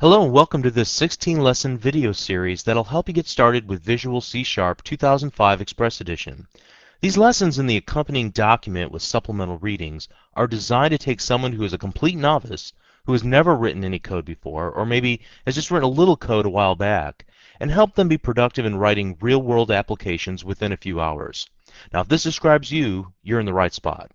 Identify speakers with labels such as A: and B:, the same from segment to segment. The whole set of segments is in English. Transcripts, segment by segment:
A: Hello and welcome to this 16-lesson video series that'll help you get started with Visual C# 2005 Express Edition. These lessons in the accompanying document with supplemental readings are designed to take someone who is a complete novice, who has never written any code before, or maybe has just written a little code a while back, and help them be productive in writing real-world applications within a few hours. Now, if this describes you, you're in the right spot.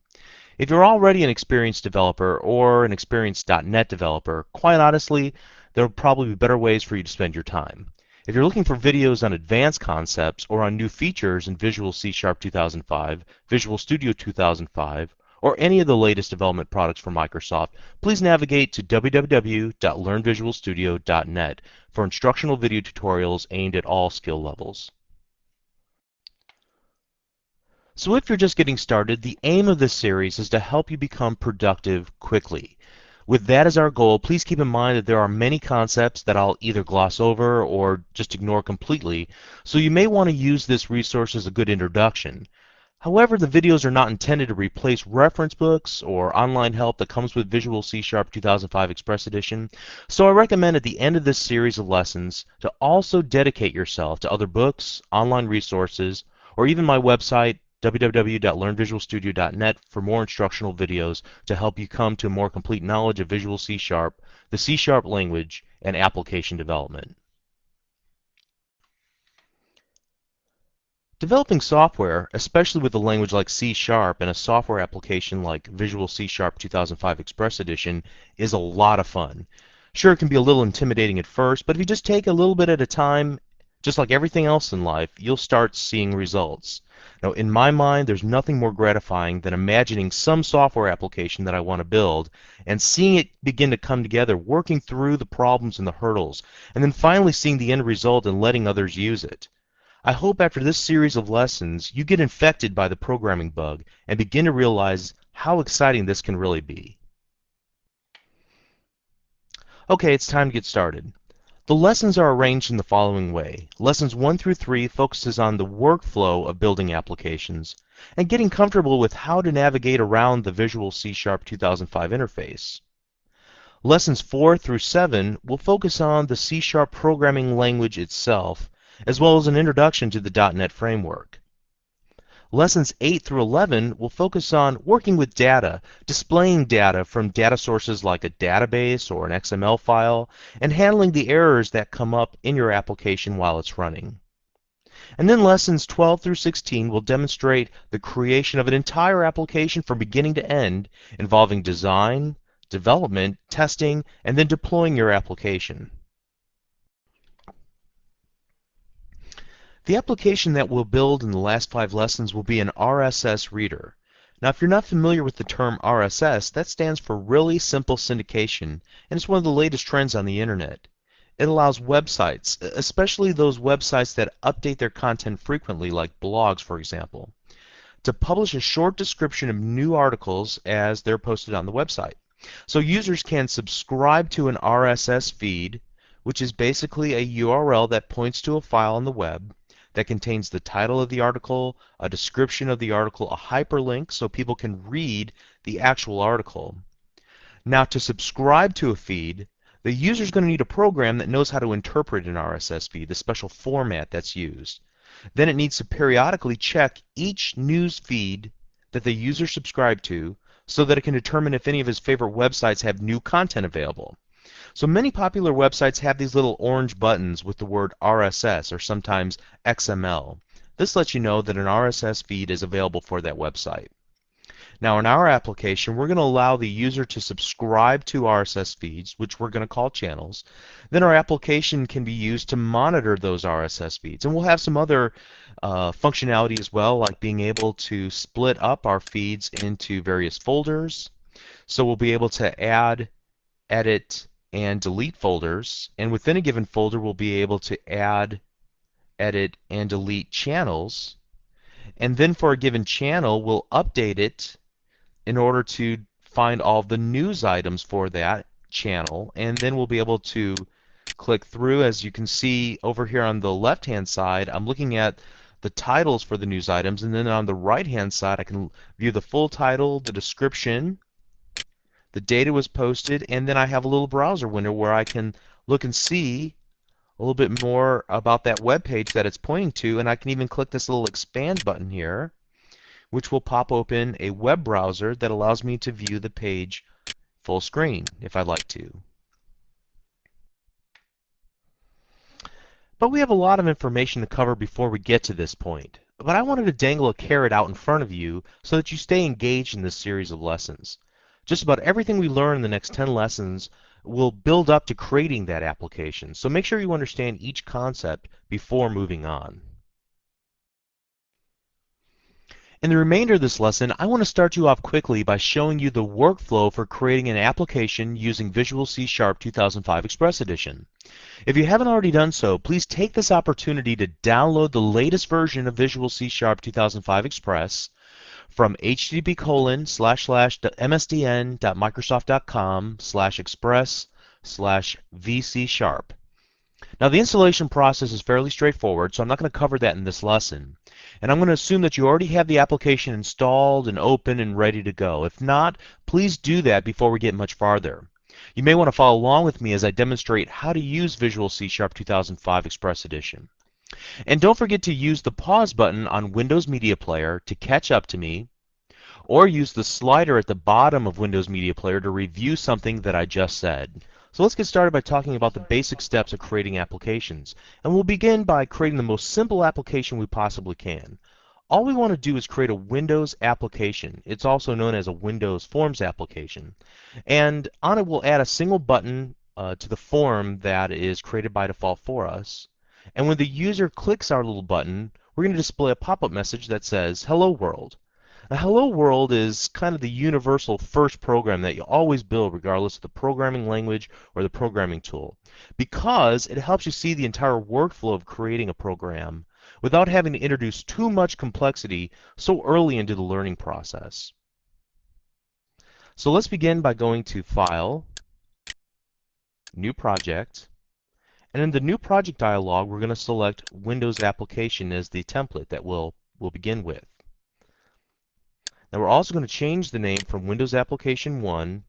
A: If you're already an experienced developer or an experienced .NET developer, quite honestly, there will probably be better ways for you to spend your time. If you're looking for videos on advanced concepts or on new features in Visual C# 2005, Visual Studio 2005, or any of the latest development products from Microsoft, please navigate to www.learnvisualstudio.net for instructional video tutorials aimed at all skill levels. So if you're just getting started, the aim of this series is to help you become productive quickly. With that as our goal, please keep in mind that there are many concepts that I'll either gloss over or just ignore completely, so you may want to use this resource as a good introduction. However, the videos are not intended to replace reference books or online help that comes with Visual C# 2005 Express Edition, so I recommend at the end of this series of lessons to also dedicate yourself to other books, online resources, or even my website, www.learnvisualstudio.net, for more instructional videos to help you come to a more complete knowledge of Visual C#, the C# language, and application development. Developing software, especially with a language like C# and a software application like Visual C# 2005 Express Edition, is a lot of fun. Sure, it can be a little intimidating at first, but if you just take a little bit at a time, just like everything else in life, you'll start seeing results. Now, in my mind, there's nothing more gratifying than imagining some software application that I want to build and seeing it begin to come together, working through the problems and the hurdles, and then finally seeing the end result and letting others use it. I hope after this series of lessons you get infected by the programming bug and begin to realize how exciting this can really be. Okay, it's time to get started. The lessons are arranged in the following way. Lessons 1 through 3 focuses on the workflow of building applications and getting comfortable with how to navigate around the Visual C# 2005 interface. Lessons 4 through 7 will focus on the C# programming language itself, as well as an introduction to the .NET framework. Lessons 8 through 11 will focus on working with data, displaying data from data sources like a database or an XML file, and handling the errors that come up in your application while it's running. And then lessons 12 through 16 will demonstrate the creation of an entire application from beginning to end, involving design, development, testing, and then deploying your application. The application that we'll build in the last 5 lessons will be an RSS reader. Now, if you're not familiar with the term RSS, that stands for Really Simple Syndication, and it's one of the latest trends on the internet. It allows websites, especially those websites that update their content frequently, like blogs, for example, to publish a short description of new articles as they're posted on the website. So users can subscribe to an RSS feed, which is basically a URL that points to a file on the web that contains the title of the article, a description of the article, a hyperlink so people can read the actual article. Now, to subscribe to a feed, the user is going to need a program that knows how to interpret an RSS feed, the special format that's used. Then it needs to periodically check each news feed that the user subscribed to so that it can determine if any of his favorite websites have new content available. So many popular websites have these little orange buttons with the word RSS or sometimes XML. This lets you know that an RSS feed is available for that website. Now, in our application, we're going to allow the user to subscribe to RSS feeds, which we're going to call channels. Then our application can be used to monitor those RSS feeds. And we'll have some other functionality as well, like being able to split up our feeds into various folders. So we'll be able to add, edit, and delete folders, and within a given folder we'll be able to add, edit, and delete channels, and then for a given channel we'll update it in order to find all the news items for that channel, and then we'll be able to click through. As you can see over here on the left hand side, I'm looking at the titles for the news items, and then on the right hand side I can view the full title, the description, the data was posted, and then I have a little browser window where I can look and see a little bit more about that web page that it's pointing to, and I can even click this little expand button here, which will pop open a web browser that allows me to view the page full screen if I'd like to. But we have a lot of information to cover before we get to this point. But I wanted to dangle a carrot out in front of you so that you stay engaged in this series of lessons. Just about everything we learn in the next 10 lessons will build up to creating that application. So make sure you understand each concept before moving on. In the remainder of this lesson, I want to start you off quickly by showing you the workflow for creating an application using Visual C# 2005 Express Edition. If you haven't already done so, please take this opportunity to download the latest version of Visual C# 2005 Express from http://msdn.microsoft.com/express/vc#. Now the installation process is fairly straightforward, so I'm not going to cover that in this lesson. And I'm going to assume that you already have the application installed and open and ready to go. If not, please do that before we get much farther. You may want to follow along with me as I demonstrate how to use Visual C# 2005 Express Edition. And don't forget to use the pause button on Windows Media Player to catch up to me, or use the slider at the bottom of Windows Media Player to review something that I just said. So let's get started by talking about the basic steps of creating applications. And we'll begin by creating the most simple application we possibly can. All we want to do is create a Windows application. It's also known as a Windows Forms application. And on it we'll add a single button to the form that is created by default for us. And when the user clicks our little button, we're going to display a pop-up message that says, "Hello World." Now, Hello World is kind of the universal first program that you always build regardless of the programming language or the programming tool, because it helps you see the entire workflow of creating a program without having to introduce too much complexity so early into the learning process. So let's begin by going to File, New Project, and in the New Project dialog we're going to select Windows Application as the template that we'll begin with. Now we're also going to change the name from Windows Application 1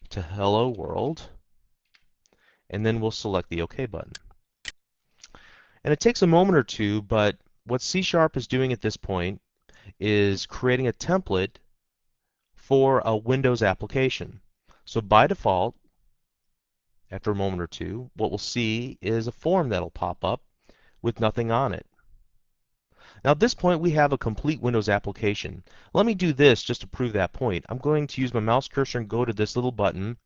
A: to Hello World, and then we'll select the OK button. And it takes a moment or two, but what C# is doing at this point is creating a template for a Windows application. So by default, after a moment or two, what we'll see is a form that'll pop up with nothing on it. Now at this point we have a complete Windows application. Let me do this just to prove that point. I'm going to use my mouse cursor and go to this little button.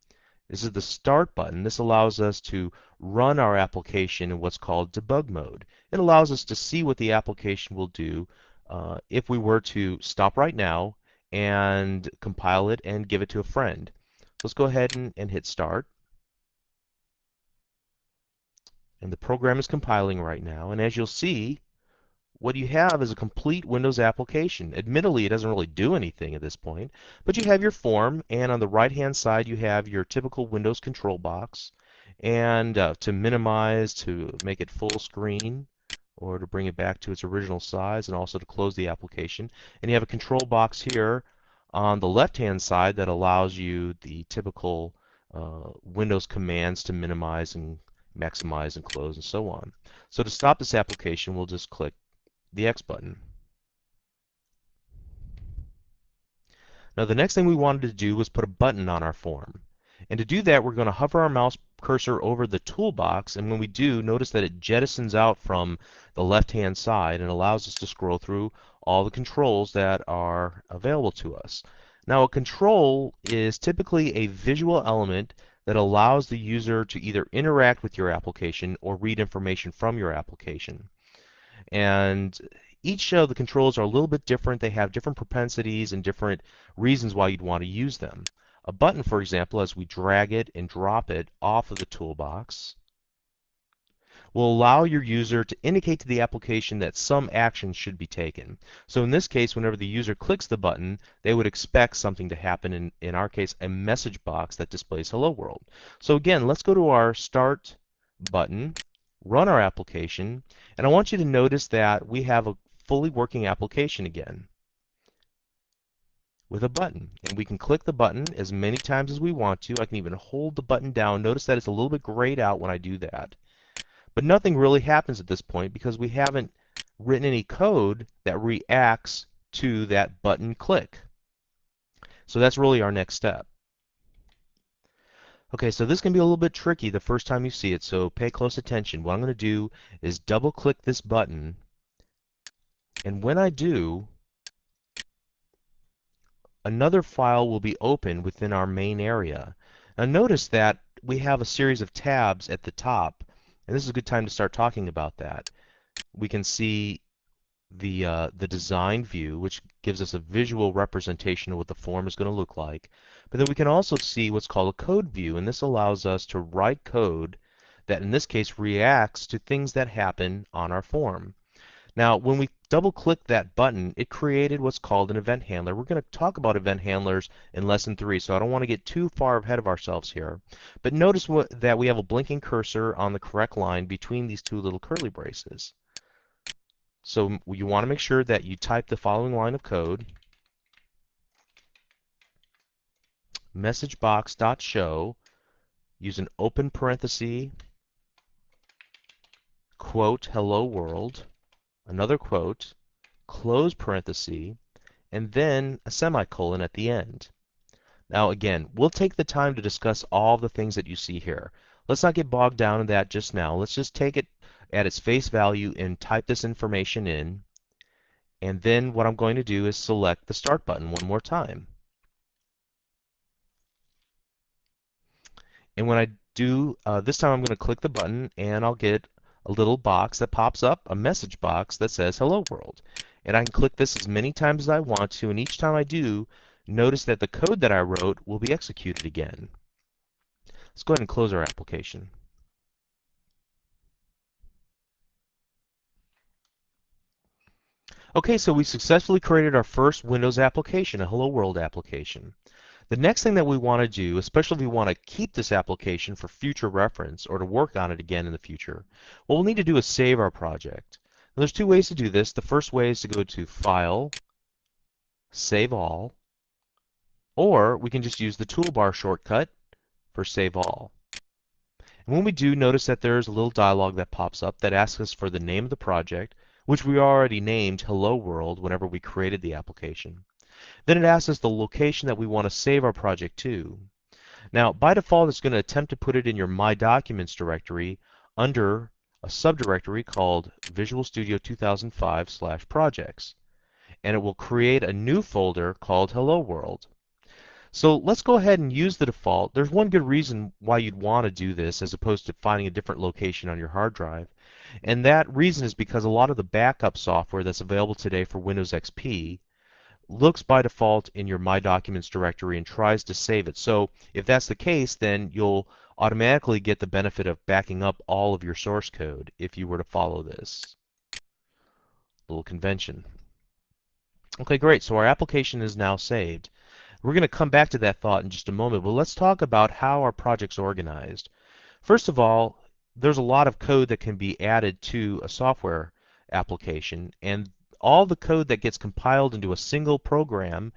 A: This is the Start button. This allows us to run our application in what's called debug mode. It allows us to see what the application will do if we were to stop right now and compile it and give it to a friend. Let's go ahead and hit Start. And the program is compiling right now. And as you'll see, what you have is a complete Windows application. Admittedly, it doesn't really do anything at this point, but you have your form, and on the right-hand side you have your typical Windows control box, and to minimize, to make it full screen, or to bring it back to its original size, and also to close the application. And you have a control box here on the left-hand side that allows you the typical Windows commands to minimize and maximize and close and so on. So to stop this application, we'll just click the X button. Now the next thing we wanted to do was put a button on our form. And to do that, we're going to hover our mouse cursor over the toolbox, and when we do, notice that it jettisons out from the left-hand side and allows us to scroll through all the controls that are available to us. Now a control is typically a visual element that allows the user to either interact with your application or read information from your application. And each of the controls are a little bit different. They have different propensities and different reasons why you'd want to use them. A button, for example, as we drag it and drop it off of the toolbox, will allow your user to indicate to the application that some action should be taken. So in this case, whenever the user clicks the button, they would expect something to happen, in our case, a message box that displays Hello World. So again, let's go to our Start button, run our application, and I want you to notice that we have a fully working application again. with a button. And we can click the button as many times as we want to. I can even hold the button down. Notice that it's a little bit grayed out when I do that. But nothing really happens at this point because we haven't written any code that reacts to that button click. So that's really our next step. Okay, so this can be a little bit tricky the first time you see it, so pay close attention. What I'm going to do is double click this button, and when I do, another file will be open within our main area. Now notice that we have a series of tabs at the top, and this is a good time to start talking about that. We can see the design view, which gives us a visual representation of what the form is going to look like. But then we can also see what's called a code view, and this allows us to write code that in this case reacts to things that happen on our form. Now, when we double click that button, it created what's called an event handler. We're going to talk about event handlers in lesson 3, so I don't want to get too far ahead of ourselves here. But notice that we have a blinking cursor on the correct line between these two little curly braces. So you want to make sure that you type the following line of code: messagebox.show, use an open parenthesis, quote, hello world, another quote, close parenthesis, and then a semicolon at the end. Now again, we'll take the time to discuss all the things that you see here. Let's not get bogged down in that just now. Let's just take it at its face value and type this information in. And then what I'm going to do is select the Start button one more time. And when I do, this time I'm going to click the button and I'll get a little box that pops up, a message box that says Hello World. And I can click this as many times as I want to, and each time I do, notice that the code that I wrote will be executed again. Let's go ahead and close our application. Okay, so we successfully created our first Windows application, a Hello World application. The next thing that we want to do, especially if we want to keep this application for future reference or to work on it again in the future, what we'll need to do is save our project. Now, there's two ways to do this. The first way is to go to File, Save All, or we can just use the toolbar shortcut for Save All. And when we do, notice that there's a little dialog that pops up that asks us for the name of the project, which we already named Hello World whenever we created the application. Then it asks us the location that we want to save our project to. Now, by default, it's going to attempt to put it in your My Documents directory under a subdirectory called Visual Studio 2005/projects. And it will create a new folder called Hello World. So let's go ahead and use the default. There's one good reason why you'd want to do this as opposed to finding a different location on your hard drive. And that reason is because a lot of the backup software that's available today for Windows XP looks by default in your My Documents directory and tries to save it. So if that's the case, then you'll automatically get the benefit of backing up all of your source code if you were to follow this little convention. Okay, great. So our application is now saved. We're going to come back to that thought in just a moment, but let's talk about how our project's organized. First of all, there's a lot of code that can be added to a software application, and all the code that gets compiled into a single program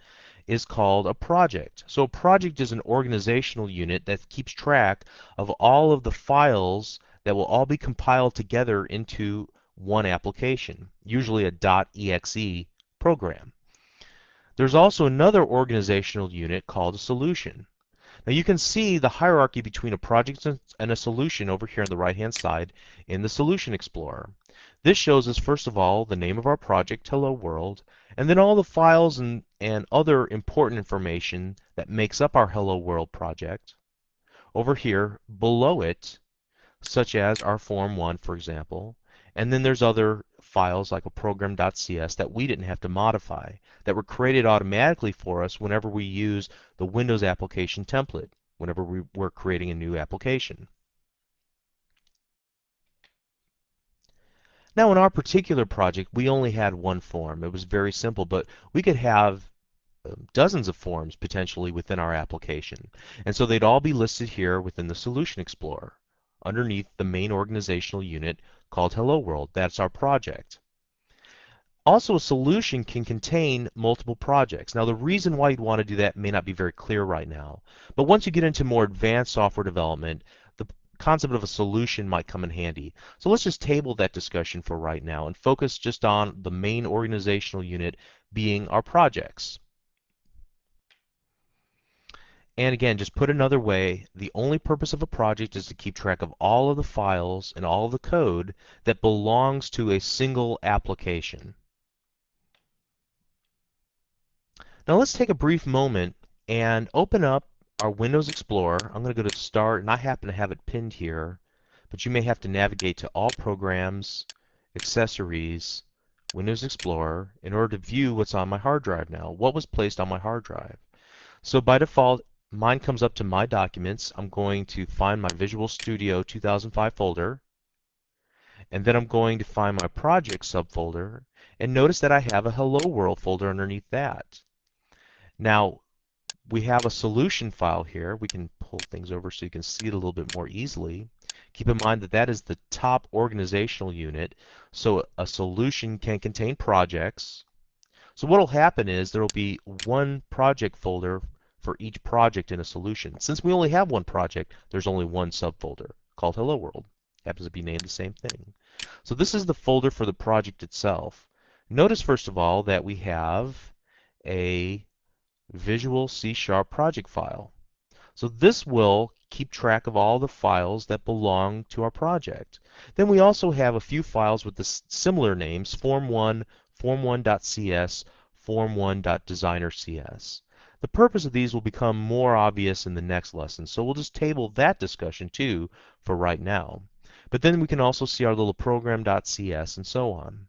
A: is called a project. So a project is an organizational unit that keeps track of all of the files that will all be compiled together into one application, usually a .exe program. There's also another organizational unit called a solution. Now you can see the hierarchy between a project and a solution over here on the right-hand side in the Solution Explorer. This shows us, first of all, the name of our project, Hello World, and then all the files and other important information that makes up our Hello World project. Over here, below it, such as our Form 1, for example, and then there's other files like a program.cs that we didn't have to modify, that were created automatically for us whenever we use the Windows application template, whenever we were creating a new application. Now in our particular project, we only had one form. It was very simple, but we could have dozens of forms potentially within our application. And so they'd all be listed here within the Solution Explorer, underneath the main organizational unit called Hello World. That's our project. Also, a solution can contain multiple projects. Now, the reason why you'd want to do that may not be very clear right now, but once you get into more advanced software development, the concept of a solution might come in handy. So let's just table that discussion for right now and focus just on the main organizational unit being our projects. And again, just put another way, the only purpose of a project is to keep track of all of the files and all of the code that belongs to a single application. Now let's take a brief moment and open up our Windows Explorer. I'm going to go to Start, and I happen to have it pinned here, but you may have to navigate to All Programs, Accessories, Windows Explorer in order to view what's on my hard drive now, what was placed on my hard drive. So by default, mine comes up to My Documents. I'm going to find my Visual Studio 2005 folder, and then I'm going to find my Project subfolder, and notice that I have a Hello World folder underneath that. Now, we have a solution file here. We can pull things over so you can see it a little bit more easily. Keep in mind that that is the top organizational unit, so a solution can contain projects. So what will happen is there will be one project folder for each project in a solution. Since we only have one project, there's only one subfolder called Hello World. Happens to be named the same thing. So this is the folder for the project itself. Notice first of all that we have a Visual C# project file. So this will keep track of all the files that belong to our project. Then we also have a few files with the similar names, form1, form1.cs, form1.designer.cs. The purpose of these will become more obvious in the next lesson, so we'll just table that discussion too for right now. But then we can also see our little program.cs and so on.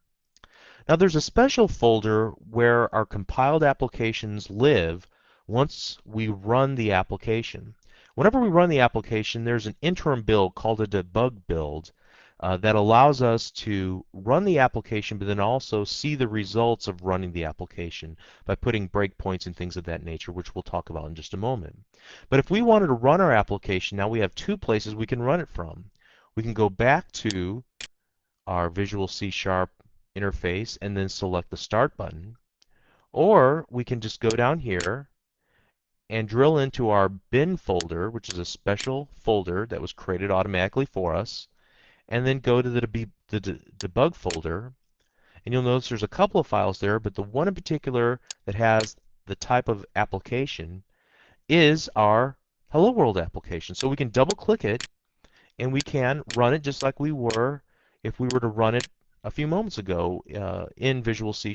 A: Now there's a special folder where our compiled applications live once we run the application. Whenever we run the application, there's an interim build called a debug build that allows us to run the application but then also see the results of running the application by putting breakpoints and things of that nature, which we'll talk about in just a moment. But if we wanted to run our application, now we have two places we can run it from. We can go back to our Visual C# interface and then select the Start button. Or we can just go down here and drill into our bin folder, which is a special folder that was created automatically for us, and then go to the debug folder. And you'll notice there's a couple of files there, but the one in particular that has the type of application is our Hello World application. So we can double click it and we can run it just like we were if we were to run it a few moments ago in Visual C#.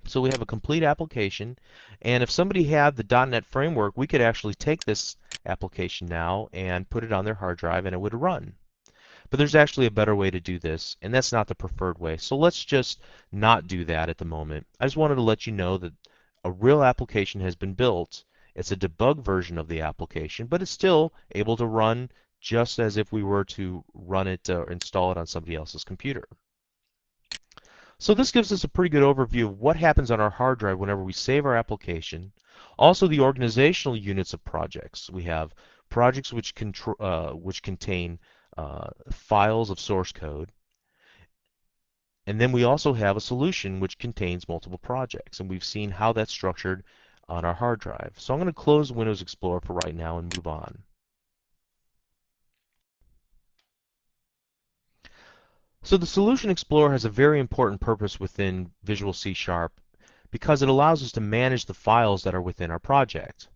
A: So we have a complete application, and if somebody had the .NET framework, we could actually take this application now and put it on their hard drive and it would run. But there's actually a better way to do this, and that's not the preferred way. So let's just not do that at the moment. I just wanted to let you know that a real application has been built. It's a debug version of the application, but it's still able to run just as if we were to run it or install it on somebody else's computer. So this gives us a pretty good overview of what happens on our hard drive whenever we save our application. Also the organizational units of projects. We have projects which contain files of source code. And then we also have a solution which contains multiple projects. And we've seen how that's structured on our hard drive. So I'm going to close Windows Explorer for right now and move on. So the Solution Explorer has a very important purpose within Visual C# because it allows us to manage the files that are within our project.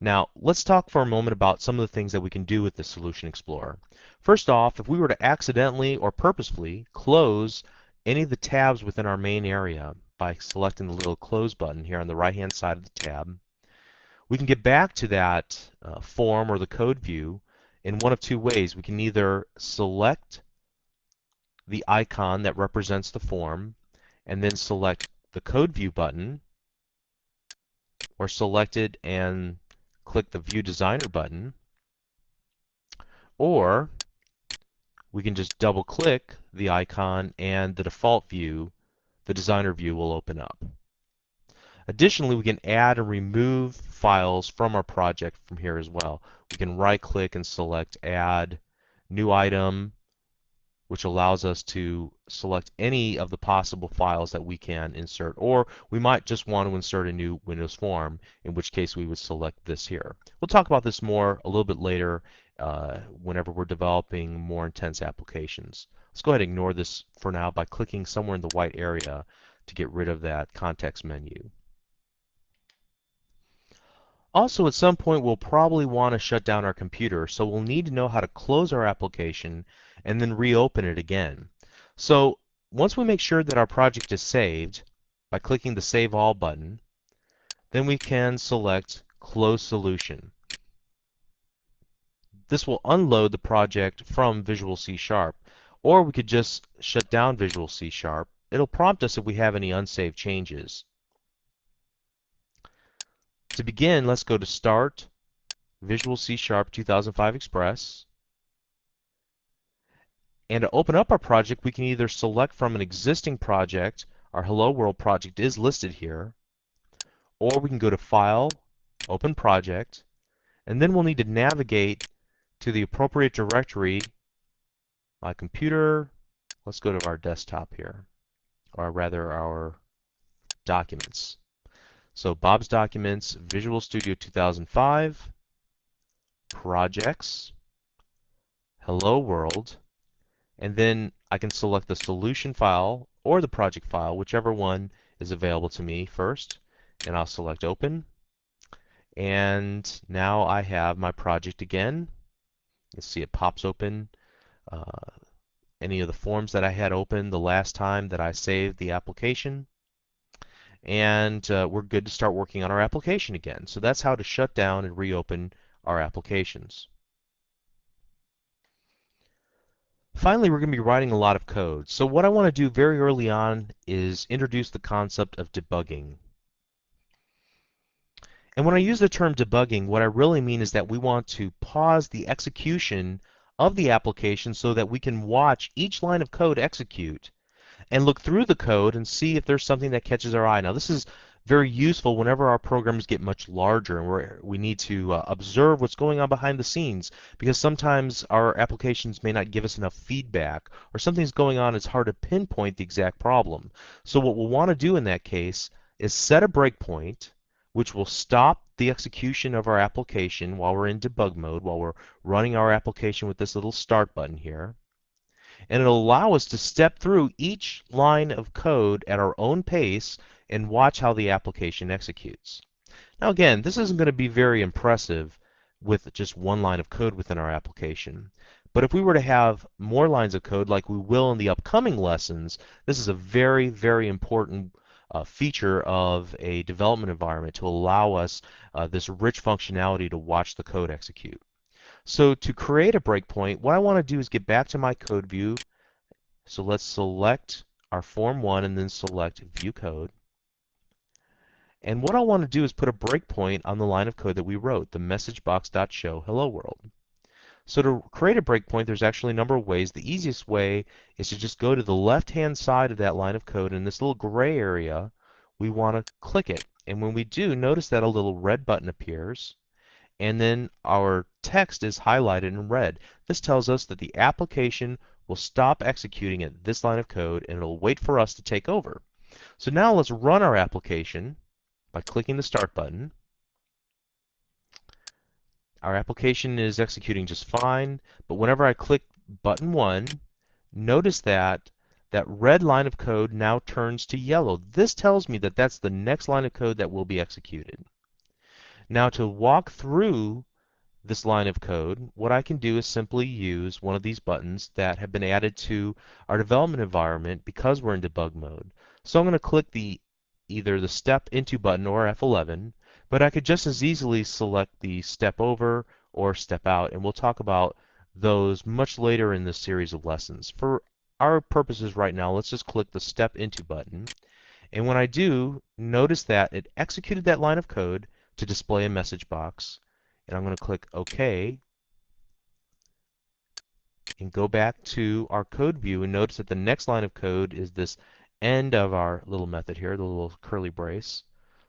A: Now, let's talk for a moment about some of the things that we can do with the Solution Explorer. First off, if we were to accidentally or purposefully close any of the tabs within our main area by selecting the little close button here on the right-hand side of the tab, we can get back to that form or the code view in one of two ways. We can either select the icon that represents the form and then select the code view button, or select it and click the view designer button, or we can just double click the icon and the default view, the designer view, will open up. Additionally, we can add and remove files from our project from here as well. We can right click and select add new item, which allows us to select any of the possible files that we can insert, or we might just want to insert a new Windows form, in which case we would select this here. We'll talk about this more a little bit later whenever we're developing more intense applications. Let's go ahead and ignore this for now by clicking somewhere in the white area to get rid of that context menu. Also, at some point, we'll probably want to shut down our computer, so we'll need to know how to close our application and then reopen it again. So once we make sure that our project is saved by clicking the Save All button, then we can select Close Solution. This will unload the project from Visual C#, or we could just shut down Visual C#. It'll prompt us if we have any unsaved changes. To begin, let's go to Start, Visual C# 2005 Express. And to open up our project, we can either select from an existing project, our Hello World project is listed here, or we can go to File, Open Project, and then we'll need to navigate to the appropriate directory, My Computer. Let's go to our desktop here, or rather our documents. So Bob's Documents, Visual Studio 2005, Projects, Hello World, and then I can select the solution file or the project file, whichever one is available to me first, and I'll select Open. And now I have my project again. You see it pops open any of the forms that I had open the last time that I saved the application. And we're good to start working on our application again. So that's how to shut down and reopen our applications. Finally, we're going to be writing a lot of code. So what I want to do very early on is introduce the concept of debugging. And when I use the term debugging, what I really mean is that we want to pause the execution of the application so that we can watch each line of code execute and look through the code and see if there's something that catches our eye. Now, this is very useful whenever our programs get much larger and we need to observe what's going on behind the scenes, because sometimes our applications may not give us enough feedback, or something's going on, it's hard to pinpoint the exact problem. So what we'll want to do in that case is set a breakpoint, which will stop the execution of our application while we're in debug mode, while we're running our application with this little start button here. And it'll allow us to step through each line of code at our own pace and watch how the application executes. Now again, this isn't going to be very impressive with just one line of code within our application. But if we were to have more lines of code like we will in the upcoming lessons, this is a very, very important feature of a development environment to allow us this rich functionality to watch the code execute. So to create a breakpoint, what I want to do is get back to my code view. So let's select our Form 1 and then select View Code. And what I want to do is put a breakpoint on the line of code that we wrote, the messagebox.show hello world. So to create a breakpoint, there's actually a number of ways. The easiest way is to just go to the left-hand side of that line of code, and this little gray area, we want to click it. And when we do, notice that a little red button appears, and then our text is highlighted in red. This tells us that the application will stop executing at this line of code, and it'll wait for us to take over. So now let's run our application by clicking the Start button. Our application is executing just fine, but whenever I click button 1, notice that that red line of code now turns to yellow. This tells me that that's the next line of code that will be executed. Now to walk through this line of code, what I can do is simply use one of these buttons that have been added to our development environment because we're in debug mode. So I'm going to click either the Step Into button or F11, but I could just as easily select the Step Over or Step Out, and we'll talk about those much later in this series of lessons. For our purposes right now, let's just click the Step Into button, and when I do, notice that it executed that line of code to display a message box, and I'm going to click OK and go back to our code view, and notice that the next line of code is this end of our little method here, the little curly brace.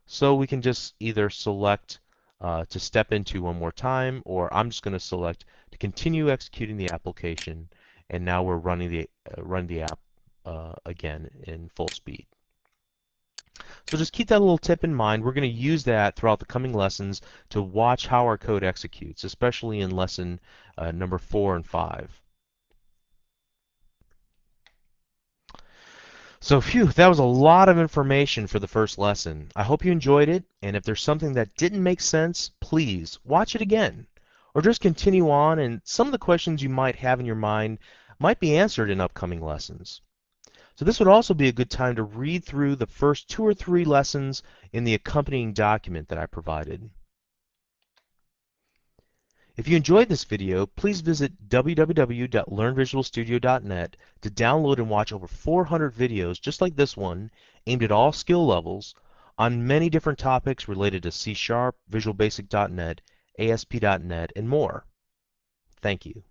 A: So we can just either select to step into one more time, or I'm just going to select to continue executing the application, and now we're running the app again in full speed. So just keep that little tip in mind. We're going to use that throughout the coming lessons to watch how our code executes, especially in lesson number 4 and 5. So phew, that was a lot of information for the first lesson. I hope you enjoyed it, and if there's something that didn't make sense, please watch it again. Or just continue on, and some of the questions you might have in your mind might be answered in upcoming lessons. So this would also be a good time to read through the first 2 or 3 lessons in the accompanying document that I provided. If you enjoyed this video, please visit www.learnvisualstudio.net to download and watch over 400 videos just like this one, aimed at all skill levels, on many different topics related to C#, Visual Basic.net, ASP.NET, and more. Thank you.